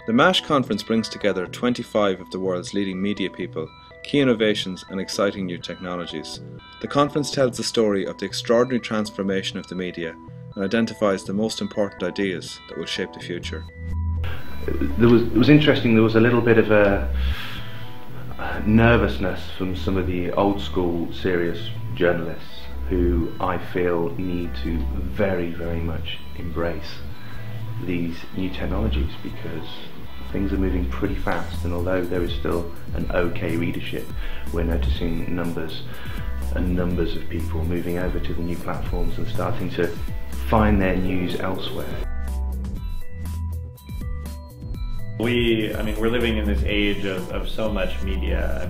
The MASH conference brings together 25 of the world's leading media people, key innovations and exciting new technologies. The conference tells the story of the extraordinary transformation of the media and identifies the most important ideas that will shape the future. It was interesting, there was a little bit of a nervousness from some of the old school serious journalists who I feel need to very, very much embrace these new technologies, because things are moving pretty fast, and although there is still an okay readership, we're noticing numbers and numbers of people moving over to the new platforms and starting to find their news elsewhere. We're living in this age of so much media.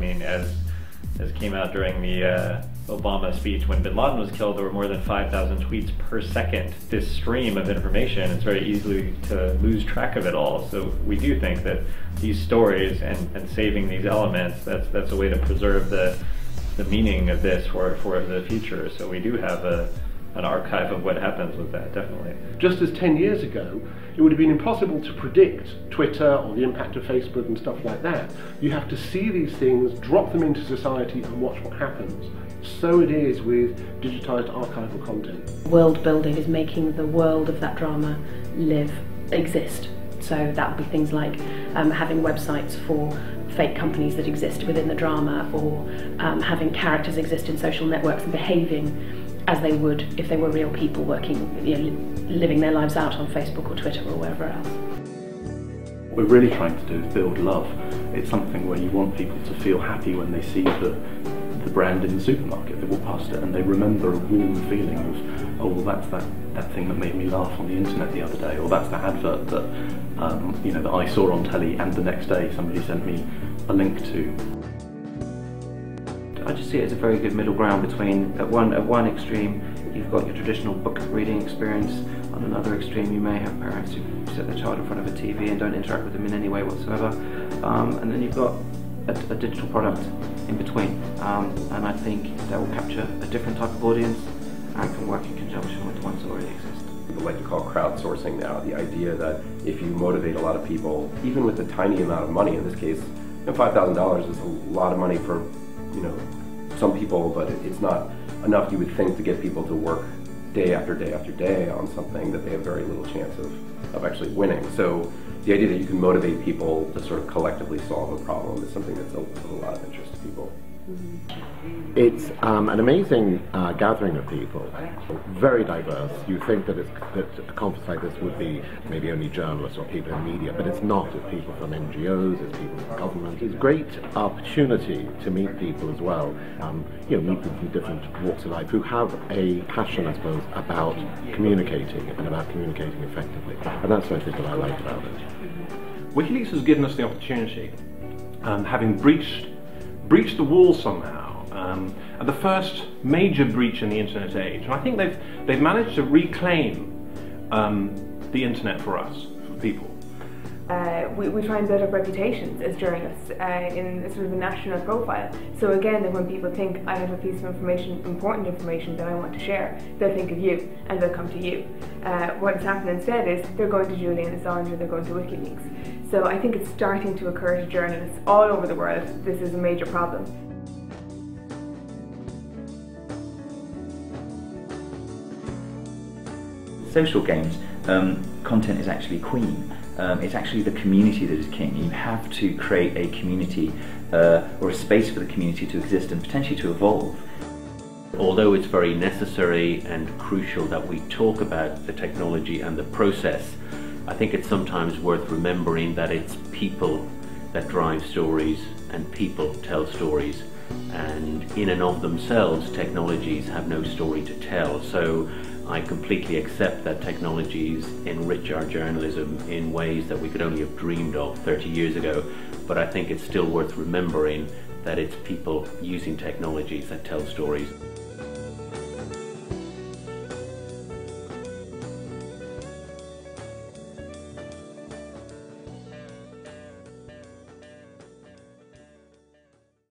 As came out during the Obama speech when bin Laden was killed, there were more than 5,000 tweets per second. This stream of information, it's very easy to lose track of it all. So we do think that these stories and saving these elements, that's a way to preserve the meaning of this for the future. So we do have an archive of what happens with that, definitely. Just as 10 years ago, it would have been impossible to predict Twitter or the impact of Facebook and stuff like that. You have to see these things, drop them into society and watch what happens. So it is with digitised archival content. World building is making the world of that drama exist. So that would be things like having websites for fake companies that exist within the drama, or having characters exist in social networks and behaving as they would if they were real people working, living their lives out on Facebook or Twitter or wherever else. What we're really trying to do is build love. It's something where you want people to feel happy when they see the brand in the supermarket. They walk past it and they remember a warm feeling of, oh, well, that's that thing that made me laugh on the internet the other day, or that's that advert that that I saw on telly and the next day somebody sent me a link to. I just see it as a very good middle ground between, at one extreme, you've got your traditional book reading experience. On another extreme, you may have parents who set their child in front of a TV and don't interact with them in any way whatsoever. And then you've got a digital product in between. And I think that will capture a different type of audience and can work in conjunction with the ones that already exist. People like to call crowdsourcing now, the idea that if you motivate a lot of people, even with a tiny amount of money, in this case, $5,000 is a lot of money for some people, but it's not enough, you would think, to get people to work day after day after day on something that they have very little chance of actually winning. So the idea that you can motivate people to sort of collectively solve a problem is something that's of a lot of interest to people. It's an amazing gathering of people, very diverse. You think that a conference like this would be maybe only journalists or people in media, but it's not. It's people from NGOs, it's people from government. It's a great opportunity to meet people as well, meet people from different walks of life who have a passion, I suppose, about communicating and about communicating effectively. And that's something that I like about it. WikiLeaks has given us the opportunity, having breached the wall somehow, at the first major breach in the internet age, and I think they've managed to reclaim the internet for us, for people. We try and build up reputations as journalists in sort of a national profile. So again, that when people think I have a piece of information, important information that I want to share, they'll think of you and they'll come to you. What's happened instead is they're going to Julian Assange or they're going to WikiLeaks. So I think it's starting to occur to journalists all over the world. This is a major problem. Social games, content is actually queen. It's actually the community that is king. You have to create a community or a space for the community to exist and potentially to evolve. Although it's very necessary and crucial that we talk about the technology and the process, I think it's sometimes worth remembering that it's people that drive stories and people tell stories, and in and of themselves technologies have no story to tell. So I completely accept that technologies enrich our journalism in ways that we could only have dreamed of 30 years ago, but I think it's still worth remembering that it's people using technologies that tell stories.